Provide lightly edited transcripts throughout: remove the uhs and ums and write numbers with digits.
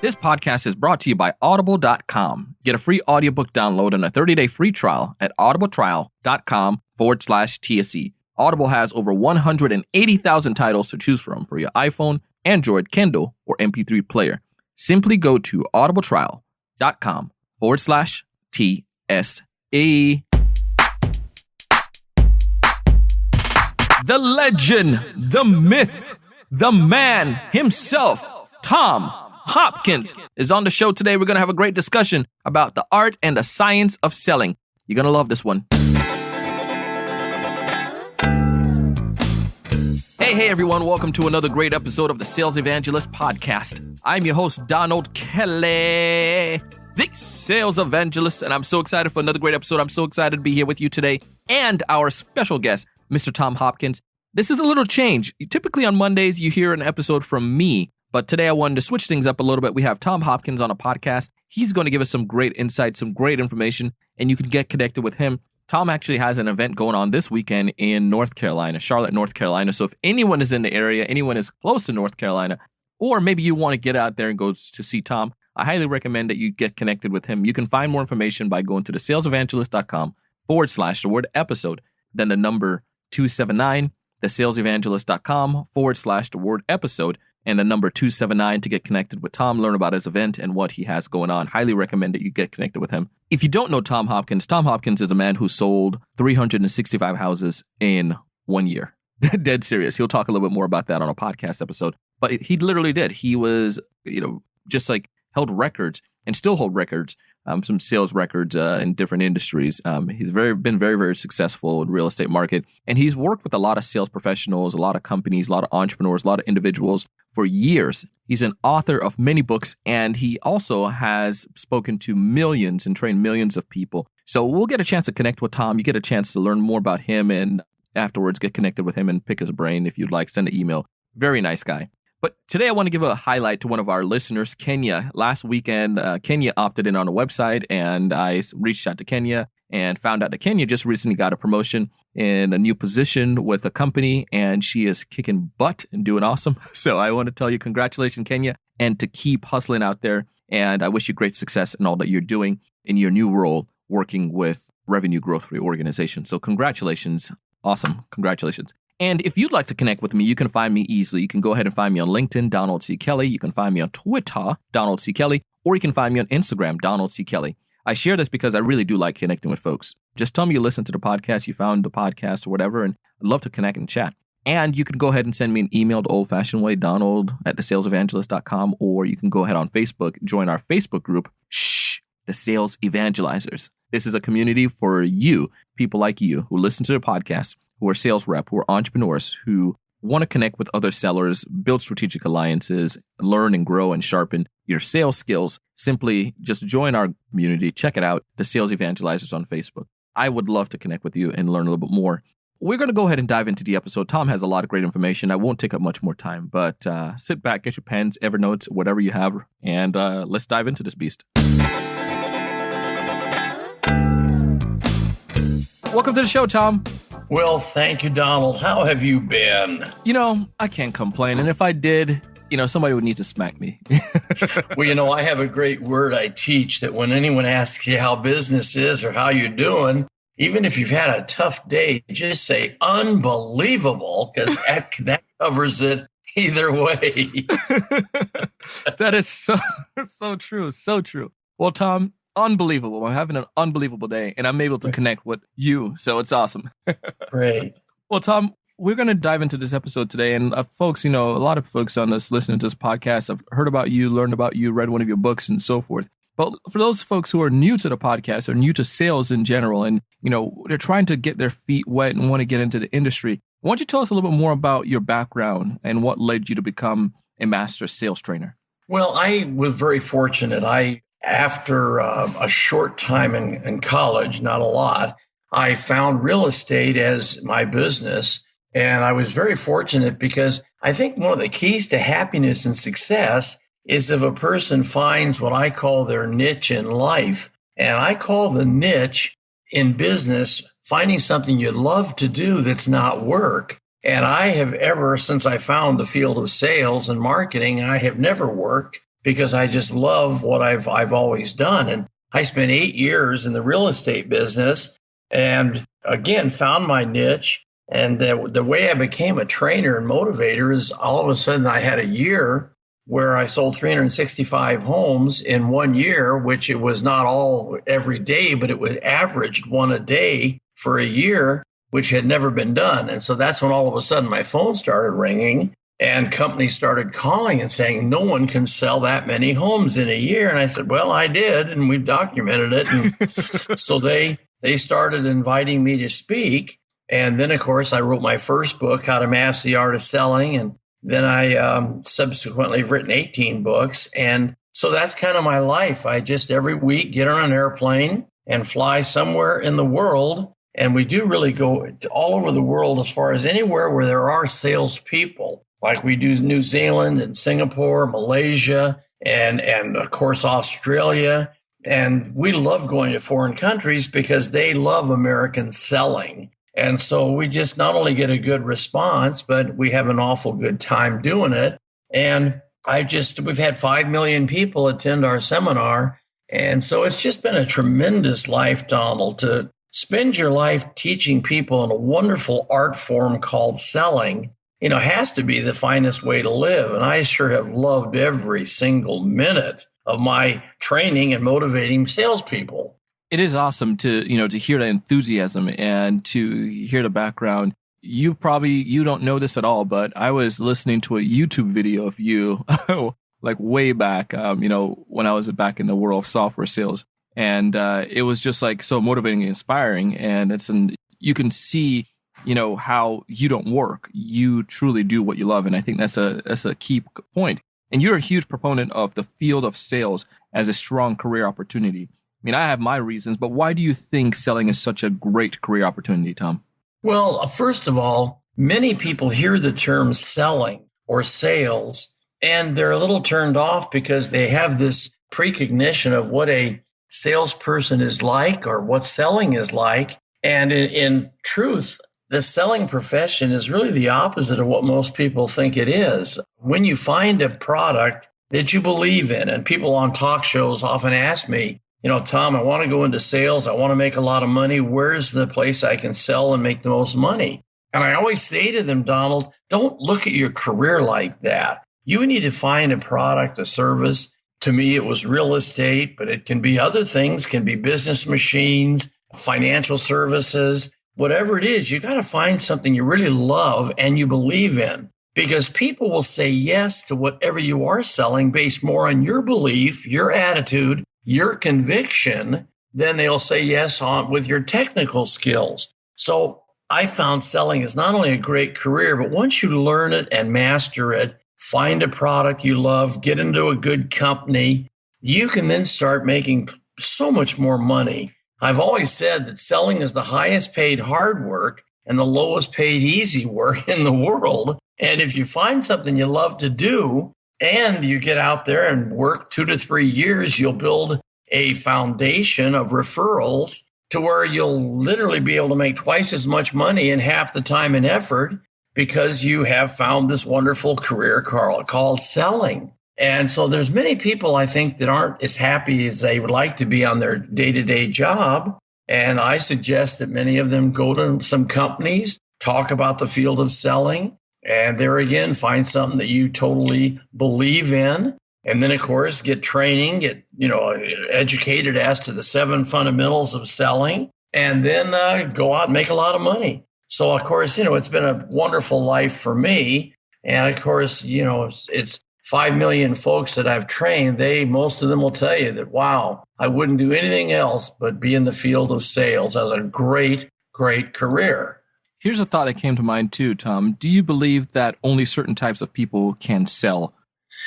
This podcast is brought to you by Audible.com. Get a free audiobook download and a 30-day free trial at audibletrial.com/TSE. Audible has over 180,000 titles to choose from for your iPhone, Android, Kindle, or MP3 player. Simply go to audibletrial.com/TSE. The legend, the myth, the man himself, Tom Hopkins, is on the show today. We're going to have a great discussion about the art and the science of selling. You're going to love this one. Hey everyone, welcome to another great episode of the Sales Evangelist podcast. I'm your host, Donald Kelly, the Sales Evangelist, and I'm so excited for another great episode. I'm so excited to be here with you today and our special guest, Mr. Tom Hopkins. This is a little change. Typically on Mondays, you hear an episode from me, but today I wanted to switch things up a little bit. We have Tom Hopkins on a podcast. He's going to give us some great insight, some great information, and you can get connected with him. Tom actually has an event going on this weekend in North Carolina, Charlotte, North Carolina. So if anyone is in the area, anyone is close to North Carolina, or maybe you want to get out there and go to see Tom, I highly recommend that you get connected with him. You can find more information by going to thesalesevangelist.com/the-word-episode, then the number 279, thesalesevangelist.com/the-word-episode, and the number 279 to get connected with Tom, learn about his event and what he has going on. Highly recommend that you get connected with him. If you don't know Tom Hopkins is a man who sold 365 houses in 1 year. Dead serious. He'll talk a little bit more about that on a podcast episode. But he literally did. He was, just like held records and still hold records, some sales records in different industries. He's been very, very successful in the real estate market. And he's worked with a lot of sales professionals, a lot of companies, a lot of entrepreneurs, a lot of individuals for years. He's an author of many books, and he also has spoken to millions and trained millions of people. So we'll get a chance to connect with Tom. You get a chance to learn more about him, and afterwards get connected with him and pick his brain if you'd like. Send an email. Very nice guy. But today I want to give a highlight to one of our listeners, Kenya. Last weekend, Kenya opted in on the website, and I reached out to Kenya and found out that Kenya just recently got a promotion in a new position with a company, and she is kicking butt and doing awesome. So I want to tell you, congratulations, Kenya, and to keep hustling out there. And I wish you great success in all that you're doing in your new role, working with revenue growth for your organization. So congratulations. Awesome. Congratulations. And if you'd like to connect with me, you can find me easily. You can go ahead and find me on LinkedIn, Donald C. Kelly. You can find me on Twitter, Donald C. Kelly, or you can find me on Instagram, Donald C. Kelly. I share this because I really do like connecting with folks. Just tell me you listen to the podcast, you found the podcast or whatever, and I'd love to connect and chat. And you can go ahead and send me an email the old-fashioned way, donald@thesalesevangelist.com, or you can go ahead on Facebook, join our Facebook group, the Sales Evangelizers. This is a community for you, people like you who listen to the podcast, who are sales rep, who are entrepreneurs, who want to connect with other sellers, build strategic alliances, learn and grow and sharpen your sales skills. Simply just join our community. Check it out, the Sales Evangelizers on Facebook. I would love to connect with you and learn a little bit more. We're going to go ahead and dive into the episode. Tom has a lot of great information. I won't take up much more time, but sit back, get your pens, Evernote, whatever you have, and let's dive into this beast. Welcome to the show, Tom. Well, thank you, Donald. How have you been? I can't complain. And if I did, somebody would need to smack me. Well, I have a great word I teach that when anyone asks you how business is or how you're doing, even if you've had a tough day, just say unbelievable, because that covers it either way. That is so true. So true. Well, Tom, unbelievable. I'm having an unbelievable day, and I'm able to connect with you, so it's awesome. Great. Well, Tom, we're going to dive into this episode today, and folks, a lot of folks on this listening to this podcast have heard about you, learned about you, read one of your books, and so forth. But for those folks who are new to the podcast or new to sales in general, and they're trying to get their feet wet and want to get into the industry, why don't you tell us a little bit more about your background and what led you to become a master sales trainer? Well, I was very fortunate. After a short time in college, not a lot, I found real estate as my business. And I was very fortunate because I think one of the keys to happiness and success is if a person finds what I call their niche in life. And I call the niche in business finding something you love to do that's not work. And I have ever since I found the field of sales and marketing, I have never worked. because I just love what I've always done. And I spent 8 years in the real estate business and again, found my niche. And the way I became a trainer and motivator is all of a sudden I had a year where I sold 365 homes in 1 year, which it was not all every day, but it was averaged one a day for a year, which had never been done. And so that's when all of a sudden my phone started ringing and companies started calling and saying, no one can sell that many homes in a year. And I said, well, I did, and we've documented it. And so they started inviting me to speak. And then, of course, I wrote my first book, How to Master the Art of Selling. And then I subsequently have written 18 books. And so that's kind of my life. I just every week get on an airplane and fly somewhere in the world. And we do really go all over the world as far as anywhere where there are salespeople, like we do New Zealand and Singapore, Malaysia, and of course, Australia. And we love going to foreign countries because they love American selling. And so we just not only get a good response, but we have an awful good time doing it. And we've had 5 million people attend our seminar. And so it's just been a tremendous life, Donald, to spend your life teaching people in a wonderful art form called selling, has to be the finest way to live. And I sure have loved every single minute of my training and motivating salespeople. It is awesome to hear the enthusiasm and to hear the background. You don't know this at all, but I was listening to a YouTube video of you like way back, when I was back in the world of software sales. And it was just like so motivating and inspiring. And you can see, how you don't work. You truly do what you love. And I think that's a key point. And you're a huge proponent of the field of sales as a strong career opportunity. I mean, I have my reasons, but why do you think selling is such a great career opportunity, Tom? Well, first of all, many people hear the term selling or sales, and they're a little turned off because they have this precognition of what a salesperson is like or what selling is like. And in truth, the selling profession is really the opposite of what most people think it is. When you find a product that you believe in, and people on talk shows often ask me, Tom, I want to go into sales. I want to make a lot of money. Where's the place I can sell and make the most money? And I always say to them, Donald, don't look at your career like that. You need to find a product, a service. To me, it was real estate, but it can be other things, can be business machines, financial services, whatever it is. You got to find something you really love and you believe in, because people will say yes to whatever you are selling based more on your belief, your attitude, your conviction, then they'll say yes with your technical skills. So I found selling is not only a great career, but once you learn it and master it, find a product you love, get into a good company, you can then start making so much more money. I've always said that selling is the highest paid hard work and the lowest paid easy work in the world. And if you find something you love to do, and you get out there and work 2 to 3 years, you'll build a foundation of referrals to where you'll literally be able to make twice as much money in half the time and effort because you have found this wonderful career called selling. And so there's many people, I think, that aren't as happy as they would like to be on their day-to-day job. And I suggest that many of them go to some companies, talk about the field of selling, and there again, find something that you totally believe in. And then, of course, get training, get educated as to the 7 fundamentals of selling, and then go out and make a lot of money. So, of course, it's been a wonderful life for me. And, of course, it's 5 million folks that I've trained. Most of them will tell you that, wow, I wouldn't do anything else but be in the field of sales as a great, great career. Here's a thought that came to mind too, Tom. Do you believe that only certain types of people can sell,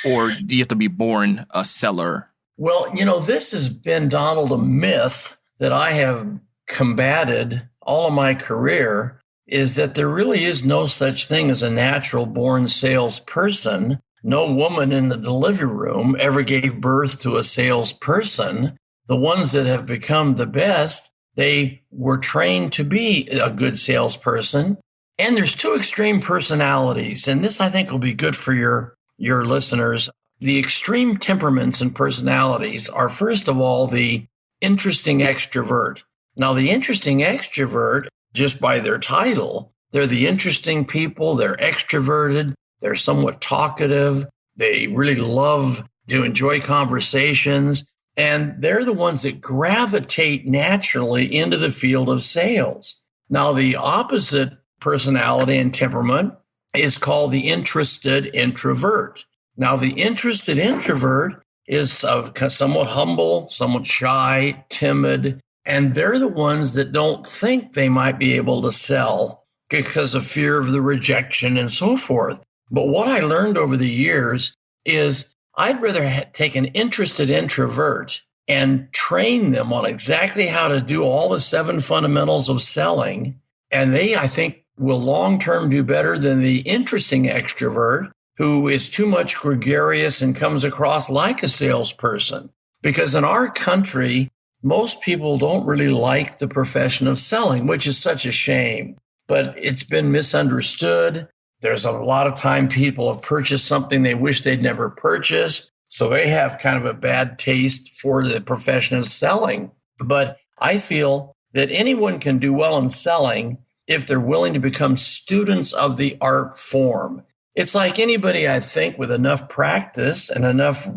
or do you have to be born a seller? Well, this has been, Donald, a myth that I have combated all of my career, is that there really is no such thing as a natural born salesperson. No woman in the delivery room ever gave birth to a salesperson. The ones that have become the best, they were trained to be a good salesperson. And there's 2 extreme personalities. And this, I think, will be good for your listeners. the extreme temperaments and personalities are, first of all, the interesting extrovert. Now, the interesting extrovert, just by their title, they're the interesting people. They're extroverted. They're somewhat talkative. They really love to enjoy conversations. And they're the ones that gravitate naturally into the field of sales. Now, the opposite personality and temperament is called the interested introvert. Now, the interested introvert is somewhat humble, somewhat shy, timid, and they're the ones that don't think they might be able to sell because of fear of the rejection and so forth. But what I learned over the years is I'd rather take an interested introvert and train them on exactly how to do all the 7 fundamentals of selling. And they, I think, will long-term do better than the interesting extrovert who is too much gregarious and comes across like a salesperson. Because in our country, most people don't really like the profession of selling, which is such a shame. But it's been misunderstood. There's a lot of time people have purchased something they wish they'd never purchased. So they have kind of a bad taste for the profession of selling. But I feel that anyone can do well in selling if they're willing to become students of the art form. It's like anybody, I think, with enough practice and enough,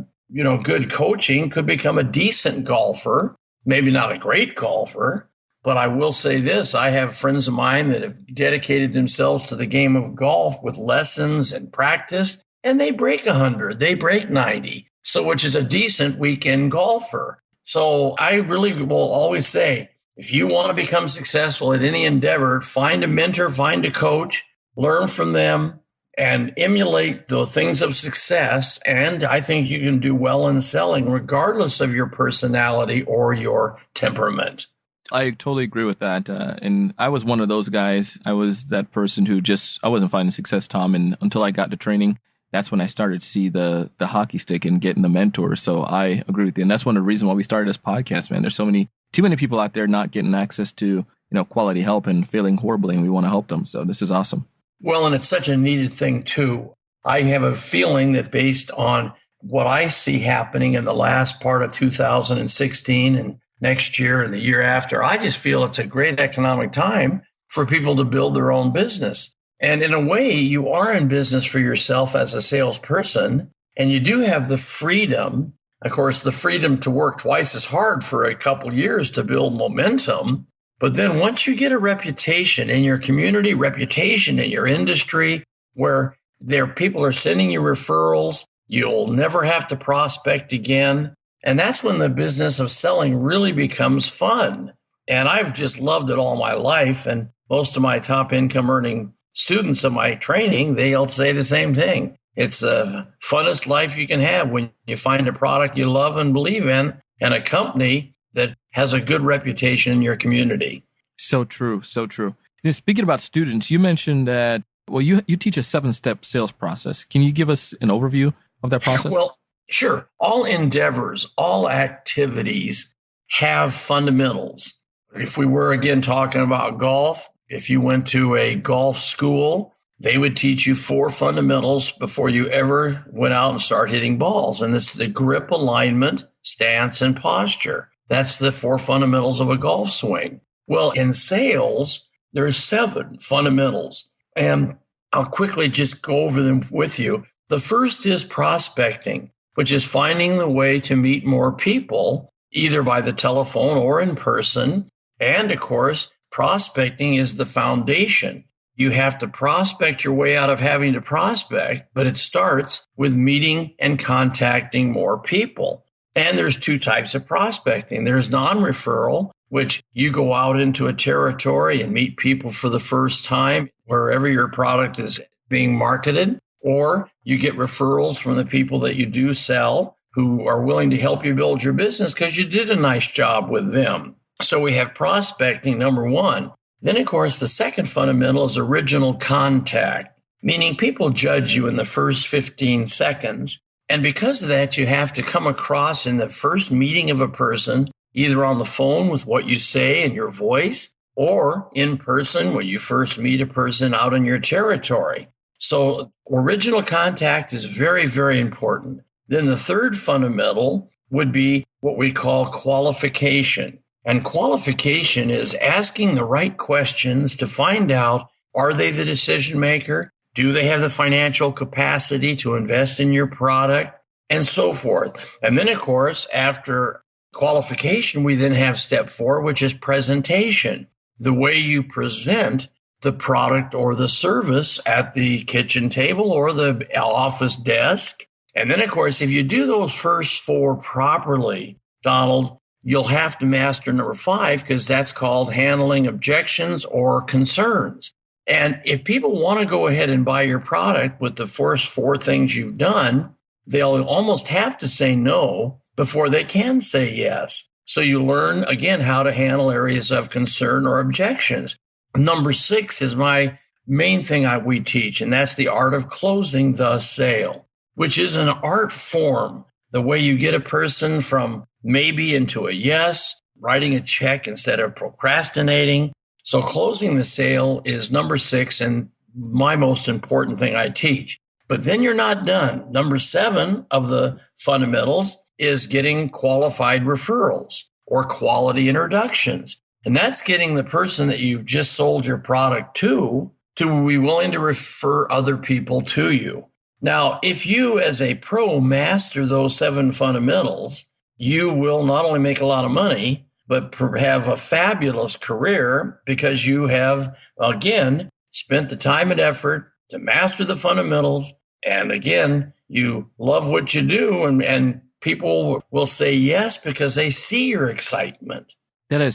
good coaching could become a decent golfer, maybe not a great golfer. But I will say this, I have friends of mine that have dedicated themselves to the game of golf with lessons and practice, and they break 100, they break 90, so which is a decent weekend golfer. So I really will always say, if you want to become successful at any endeavor, find a mentor, find a coach, learn from them, and emulate the things of success. And I think you can do well in selling, regardless of your personality or your temperament. I totally agree with that. And I was one of those guys. I was that person who I wasn't finding success, Tom. And until I got to training, that's when I started to see the hockey stick and getting the mentor. So I agree with you. And that's one of the reasons why we started this podcast, man. There's too many people out there not getting access to, quality help and failing horribly. And we want to help them. So this is awesome. Well, and it's such a needed thing, too. I have a feeling that based on what I see happening in the last part of 2016 and next year and the year after, I just feel it's a great economic time for people to build their own business. And in a way, you are in business for yourself as a salesperson, and you do have the freedom, of course, the freedom to work twice as hard for a couple years to build momentum. But then once you get a reputation in your community, reputation in your industry, where people are sending you referrals, you'll never have to prospect again. And that's when the business of selling really becomes fun. And I've just loved it all my life. And most of my top income earning students of my training, they'll say the same thing. It's the funnest life you can have when you find a product you love and believe in and a company that has a good reputation in your community. So true. So true. And speaking about students, you mentioned that, you teach a 7-step sales process. Can you give us an overview of that process? Well, sure. All endeavors, all activities have fundamentals. If we were again talking about golf, if you went to a golf school, they would teach you 4 fundamentals before you ever went out and start hitting balls. And it's the grip, alignment, stance, and posture. That's the 4 fundamentals of a golf swing. Well, in sales, there's 7 fundamentals. And I'll quickly just go over them with you. The first is prospecting, which is finding the way to meet more people, either by the telephone or in person. And of course, prospecting is the foundation. You have to prospect your way out of having to prospect, but it starts with meeting and contacting more people. And there's 2 types of prospecting. There's non-referral, which you go out into a territory and meet people for the first time wherever your product is being marketed, or you get referrals from the people that you do sell who are willing to help you build your business because you did a nice job with them. So we have prospecting, number 1. Then, of course, the second fundamental is original contact, meaning people judge you in the first 15 seconds. And because of that, you have to come across in the first meeting of a person, either on the phone with what you say and your voice, or in person when you first meet a person out in your territory. So original contact is very, very important. Then the third fundamental would be what we call qualification. And qualification is asking the right questions to find out, are they the decision maker? Do they have the financial capacity to invest in your product? And so forth. And then, of course, after qualification, we then have step 4, which is presentation. The way you present the product or the service at the kitchen table or the office desk. And then, of course, if you do those first 4 properly, Donald, you'll have to master number 5, because that's called handling objections or concerns. And if people want to go ahead and buy your product with the first 4 things you've done, they'll almost have to say no before they can say yes. So you learn, again, how to handle areas of concern or objections. Number 6 is my main thing we teach, and that's the art of closing the sale, which is an art form, the way you get a person from maybe into a yes, writing a check instead of procrastinating. So closing the sale is number 6 and my most important thing I teach. But then you're not done. Number 7 of the fundamentals is getting qualified referrals or quality introductions. And that's getting the person that you've just sold your product to be willing to refer other people to you. Now, if you as a pro master those 7 fundamentals, you will not only make a lot of money, but have a fabulous career, because you have, again, spent the time and effort to master the fundamentals. And again, you love what you do, and people will say yes because they see your excitement. That is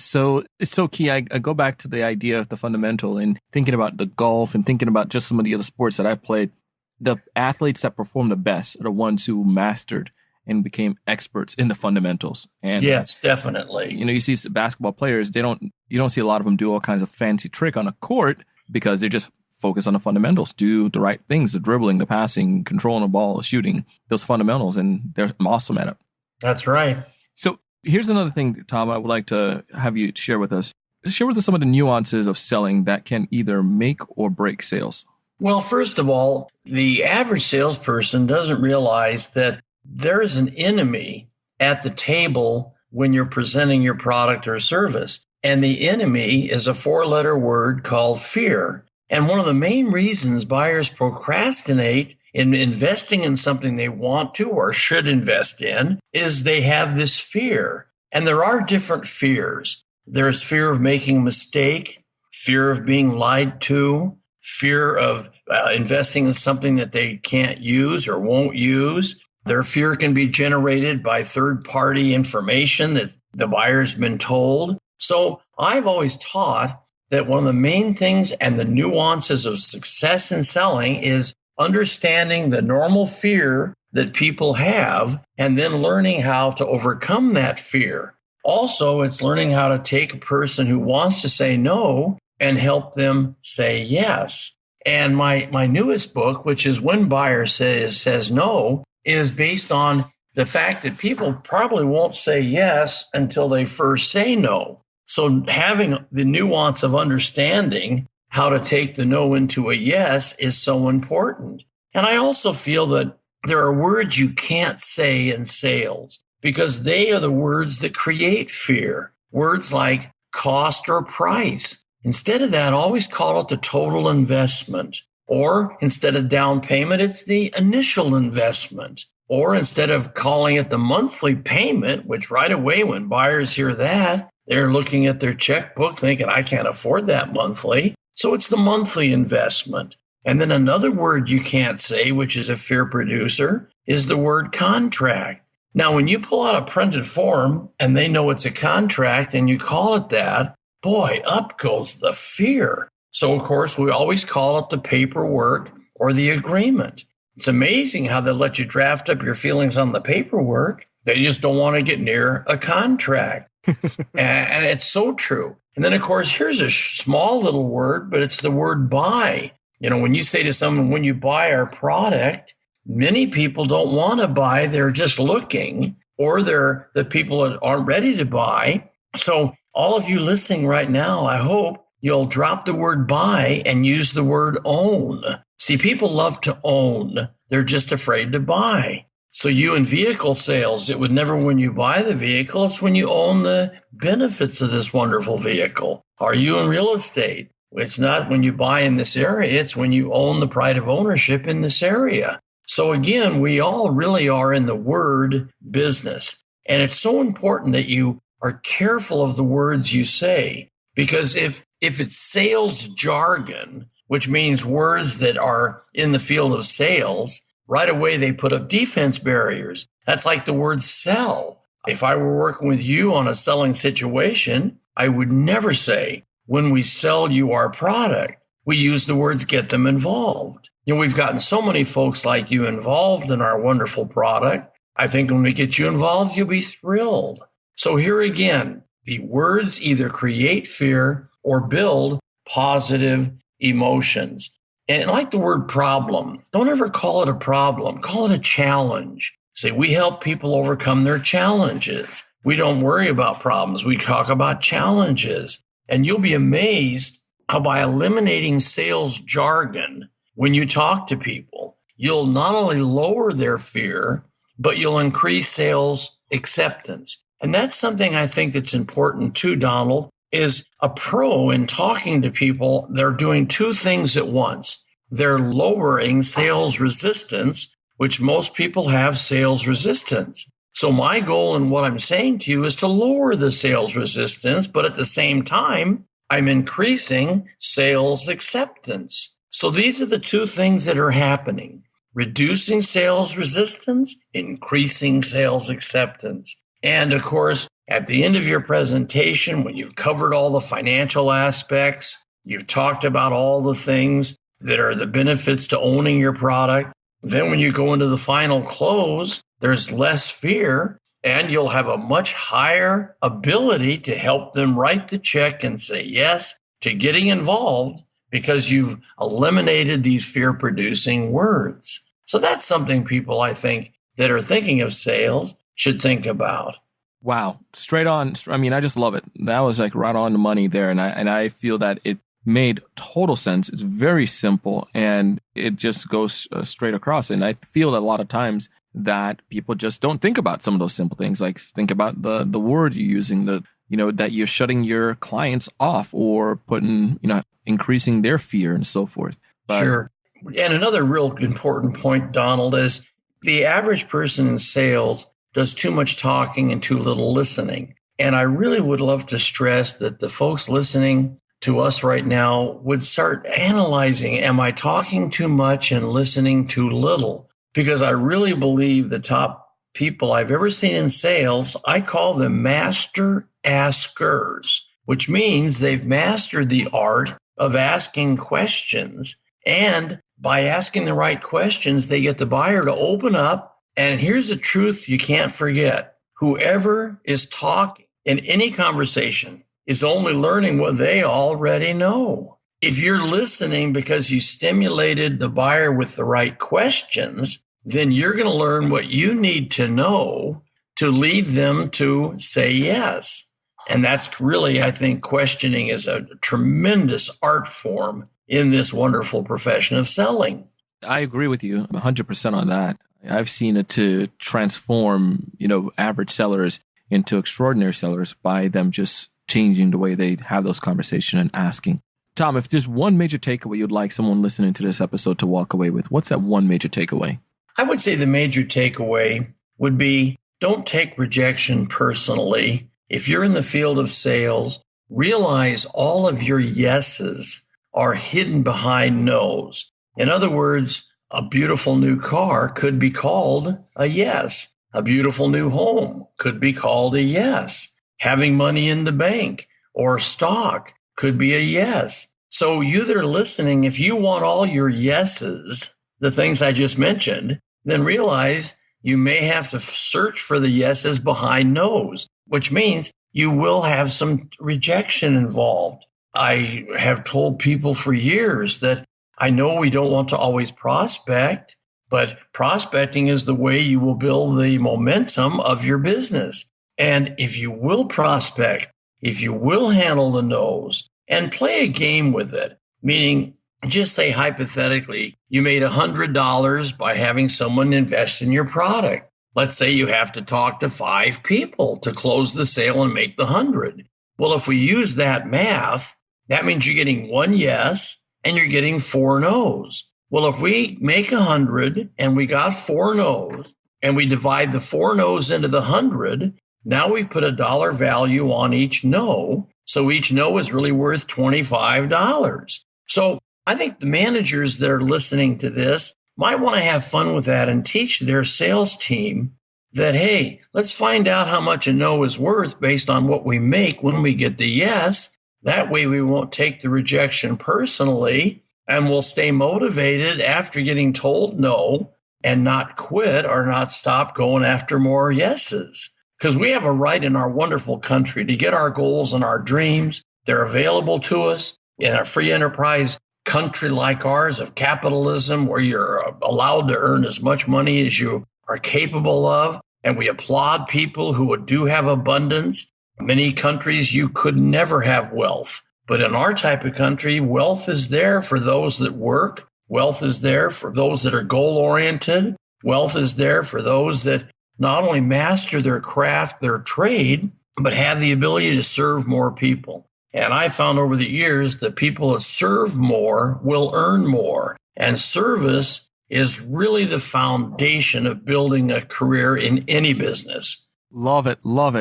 it's so key. I go back to the idea of the fundamental and thinking about the golf and thinking about just some of the other sports that I've played. The athletes that perform the best are the ones who mastered and became experts in the fundamentals. And yes, definitely. You see basketball players, you don't see a lot of them do all kinds of fancy trick on a court because they just focus on the fundamentals, do the right things, the dribbling, the passing, controlling the ball, shooting, those fundamentals, and they're awesome at it. That's right. So here's another thing, Tom, I would like to have you share with us. Share with us some of the nuances of selling that can either make or break sales. Well, first of all, the average salesperson doesn't realize that there is an enemy at the table when you're presenting your product or service. And the enemy is a 4-letter word called fear. And one of the main reasons buyers procrastinate in investing in something they want to or should invest in is they have this fear. And there are different fears. There's fear of making a mistake, fear of being lied to, fear of investing in something that they can't use or won't use. Their fear can be generated by third-party information that the buyer's been told. So I've always taught that one of the main things and the nuances of success in selling is understanding the normal fear that people have and then learning how to overcome that fear. Also, it's learning how to take a person who wants to say no and help them say yes. And my newest book, which is When Buyer Says No, is based on the fact that people probably won't say yes until they first say no. So having the nuance of understanding how to take the no into a yes is so important. And I also feel that there are words you can't say in sales because they are the words that create fear. Words like cost or price. Instead of that, always call it the total investment. Or instead of down payment, it's the initial investment. Or instead of calling it the monthly payment, which right away when buyers hear that, they're looking at their checkbook thinking, I can't afford that monthly. So it's the monthly investment. And then another word you can't say, which is a fear producer, is the word contract. Now, when you pull out a printed form and they know it's a contract and you call it that, boy, up goes the fear. So, of course, we always call it the paperwork or the agreement. It's amazing how they let you draft up your feelings on the paperwork. They just don't want to get near a contract. And it's so true. And then, of course, here's a small little word, but it's the word buy. You know, when you say to someone, when you buy our product, many people don't want to buy. They're just looking, or they're the people that aren't ready to buy. So all of you listening right now, I hope you'll drop the word buy and use the word own. See, people love to own. They're just afraid to buy. So you in vehicle sales, it would never when you buy the vehicle, it's when you own the benefits of this wonderful vehicle. Are you in real estate? It's not when you buy in this area, it's when you own the pride of ownership in this area. So again, we all really are in the word business. And it's so important that you are careful of the words you say, because if it's sales jargon, which means words that are in the field of sales, right away they put up defense barriers. That's like the word sell. If I were working with you on a selling situation, I would never say, when we sell you our product, we use the words get them involved. We've gotten so many folks like you involved in our wonderful product. I think when we get you involved, you'll be thrilled. So here again, the words either create fear or build positive emotions. And like the word problem, don't ever call it a problem. Call it a challenge. Say, we help people overcome their challenges. We don't worry about problems. We talk about challenges. And you'll be amazed how by eliminating sales jargon, when you talk to people, you'll not only lower their fear, but you'll increase sales acceptance. And that's something I think that's important too, Donald, is a pro in talking to people. They're doing two things at once. They're lowering sales resistance, which most people have sales resistance. So my goal in what I'm saying to you is to lower the sales resistance, but at the same time, I'm increasing sales acceptance. So these are the two things that are happening: reducing sales resistance, increasing sales acceptance. And of course, at the end of your presentation, when you've covered all the financial aspects, you've talked about all the things that are the benefits to owning your product, then when you go into the final close, there's less fear, and you'll have a much higher ability to help them write the check and say yes to getting involved because you've eliminated these fear-producing words. So that's something people, I think, that are thinking of sales should think about. Wow. Straight on. I mean, I just love it. That was like right on the money there. And I feel that it made total sense. It's very simple and it just goes straight across. And I feel that a lot of times that people just don't think about some of those simple things. Like think about the word you're using, that you're shutting your clients off or putting, increasing their fear and so forth. But, sure. And another real important point, Donald, is the average person in sales does too much talking and too little listening. And I really would love to stress that the folks listening to us right now would start analyzing, am I talking too much and listening too little? Because I really believe the top people I've ever seen in sales, I call them master askers, which means they've mastered the art of asking questions. And by asking the right questions, they get the buyer to open up. And here's the truth you can't forget. Whoever is talking in any conversation is only learning what they already know. If you're listening because you stimulated the buyer with the right questions, then you're going to learn what you need to know to lead them to say yes. And that's really, I think, questioning is a tremendous art form in this wonderful profession of selling. I agree with you 100% on that. I've seen it to transform, average sellers into extraordinary sellers by them just changing the way they have those conversations and asking. Tom, if there's one major takeaway you'd like someone listening to this episode to walk away with, what's that one major takeaway? I would say the major takeaway would be don't take rejection personally. If you're in the field of sales, realize all of your yeses are hidden behind no's. In other words, a beautiful new car could be called a yes. A beautiful new home could be called a yes. Having money in the bank or stock could be a yes. So you that are listening, if you want all your yeses, the things I just mentioned, then realize you may have to search for the yeses behind no's, which means you will have some rejection involved. I have told people for years that I know we don't want to always prospect, but prospecting is the way you will build the momentum of your business. And if you will prospect, if you will handle the no's and play a game with it, meaning just say hypothetically, you made $100 by having someone invest in your product. Let's say you have to talk to 5 people to close the sale and make the 100. Well, if we use that math, that means you're getting 1 yes and you're getting 4 no's. Well, if we make 100 and we got 4 no's and we divide the 4 no's into the 100, now we've put a dollar value on each no. So each no is really worth $25. So I think the managers that are listening to this might want to have fun with that and teach their sales team that, hey, let's find out how much a no is worth based on what we make when we get the yes. That way we won't take the rejection personally and we'll stay motivated after getting told no and not quit or not stop going after more yeses. Because we have a right in our wonderful country to get our goals and our dreams. They're available to us in a free enterprise country like ours of capitalism, where you're allowed to earn as much money as you are capable of. And we applaud people who do have abundance. In many countries, you could never have wealth. But in our type of country, wealth is there for those that work. Wealth is there for those that are goal-oriented. Wealth is there for those that not only master their craft, their trade, but have the ability to serve more people. And I found over the years that people that serve more will earn more. And service is really the foundation of building a career in any business. Love it,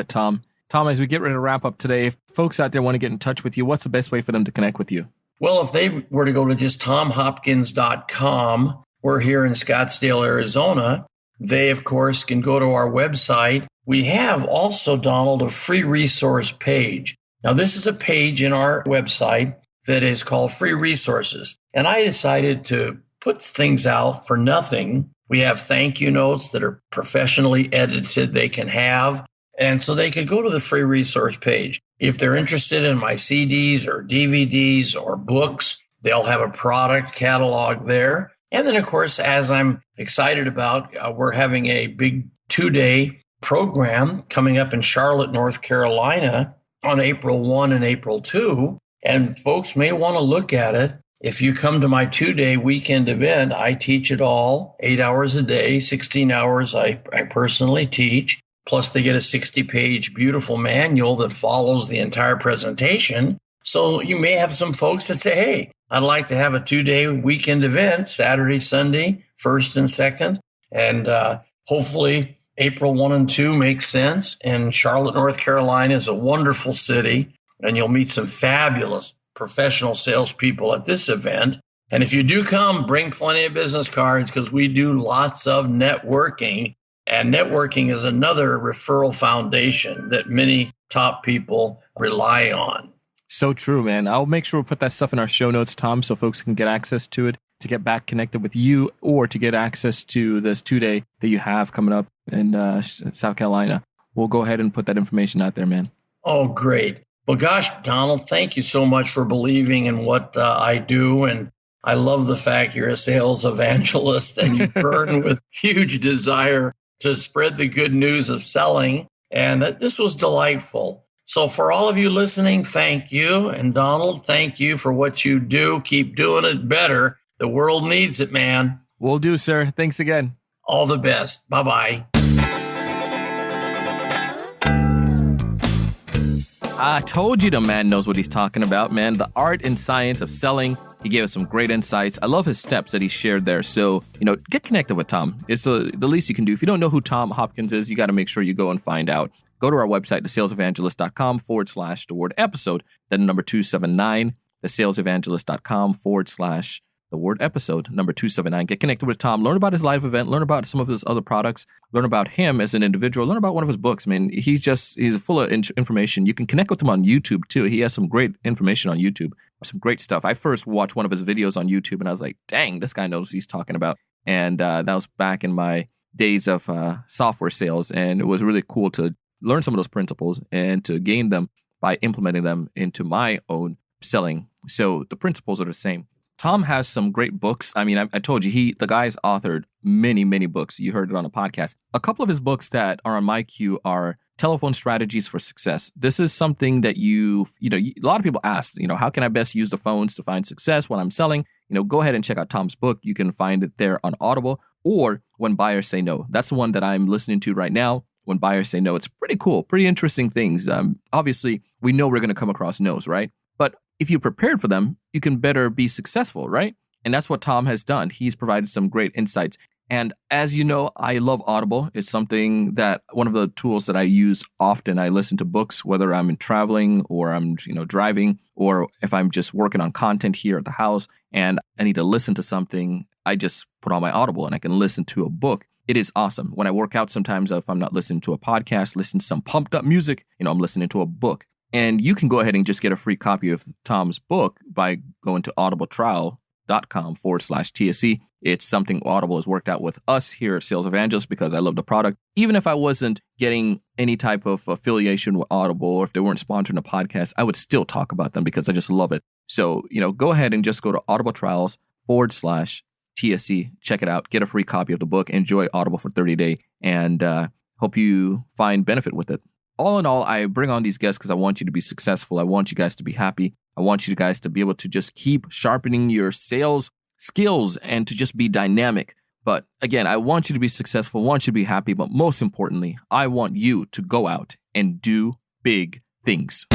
Tom. Tom, as we get ready to wrap up today, if folks out there want to get in touch with you, what's the best way for them to connect with you? Well, if they were to go to just tomhopkins.com, we're here in Scottsdale, Arizona. They, of course, can go to our website. We have also, Donald, a free resource page. Now, this is a page in our website that is called Free Resources. And I decided to put things out for nothing. We have thank you notes that are professionally edited they can have. And so they can go to the free resource page. If they're interested in my CDs or DVDs or books, they'll have a product catalog there. And then, of course, as I'm excited about, we're having a big 2-day program coming up in Charlotte, North Carolina on April 1 and April 2. And folks may want to look at it. If you come to my 2-day weekend event, I teach it all, 8 hours a day, 16 hours I personally teach. Plus, they get a 60-page beautiful manual that follows the entire presentation. So you may have some folks that say, hey, I'd like to have a 2-day weekend event, Saturday, Sunday, 1st and 2nd. And hopefully April 1 and 2 makes sense. And Charlotte, North Carolina is a wonderful city. And you'll meet some fabulous professional salespeople at this event. And if you do come, bring plenty of business cards because we do lots of networking. And networking is another referral foundation that many top people rely on. So true, man. I'll make sure we put that stuff in our show notes, Tom, so folks can get access to it, to get back connected with you, or to get access to this 2-day that you have coming up in South Carolina. We'll go ahead and put that information out there, man. Oh, great. Well, gosh, Donald, thank you so much for believing in what I do. And I love the fact you're a sales evangelist and you burn with huge desire to spread the good news of selling. And this was delightful. So for all of you listening, thank you. And Donald, thank you for what you do. Keep doing it better. The world needs it, man. Will do, sir. Thanks again. All the best. Bye-bye. I told you the man knows what he's talking about, man. The art and science of selling. He gave us some great insights. I love his steps that he shared there. So, get connected with Tom. It's the least you can do. If you don't know who Tom Hopkins is, you got to make sure you go and find out. Go to our website, thesalesevangelist.com/the-word episode. Then number 279, thesalesevangelist.com/the-word episode, number 279. Get connected with Tom. Learn about his live event. Learn about some of his other products. Learn about him as an individual. Learn about one of his books. I mean, he's full of information. You can connect with him on YouTube, too. He has some great information on YouTube. Some great stuff. I first watched one of his videos on YouTube, and I was like, dang, this guy knows what he's talking about. And that was back in my days of software sales, and it was really cool to learn some of those principles and to gain them by implementing them into my own selling. So the principles are the same. Tom has some great books. I mean, I told you, the guy's authored many, many books. You heard it on a podcast. A couple of his books that are on my queue are Telephone Strategies for Success. This is something that a lot of people ask, how can I best use the phones to find success when I'm selling? go ahead and check out Tom's book. You can find it there on Audible, or When Buyers Say No. That's the one that I'm listening to right now. When Buyers Say No. It's pretty cool, pretty interesting things. Obviously, we know we're going to come across no's, right? But if you're prepared for them, you can better be successful, right? And that's what Tom has done. He's provided some great insights. And as you know, I love Audible. It's something that one of the tools that I use often. I listen to books, whether I'm traveling or I'm, driving, or if I'm just working on content here at the house and I need to listen to something, I just put on my Audible and I can listen to a book. It is awesome. When I work out, sometimes if I'm not listening to a podcast, listen to some pumped up music, I'm listening to a book. And you can go ahead and just get a free copy of Tom's book by going to audibletrial.com/TSE. It's something Audible has worked out with us here at Sales Evangelist because I love the product. Even if I wasn't getting any type of affiliation with Audible, or if they weren't sponsoring a podcast, I would still talk about them because I just love it. So, go ahead and just go to audibletrials.com/TSE. Check it out. Get a free copy of the book. Enjoy Audible for 30 days and hope you find benefit with it. All in all, I bring on these guests because I want you to be successful. I want you guys to be happy. I want you guys to be able to just keep sharpening your sales skills and to just be dynamic. But again, I want you to be successful, I want you to be happy, but most importantly, I want you to go out and do big things.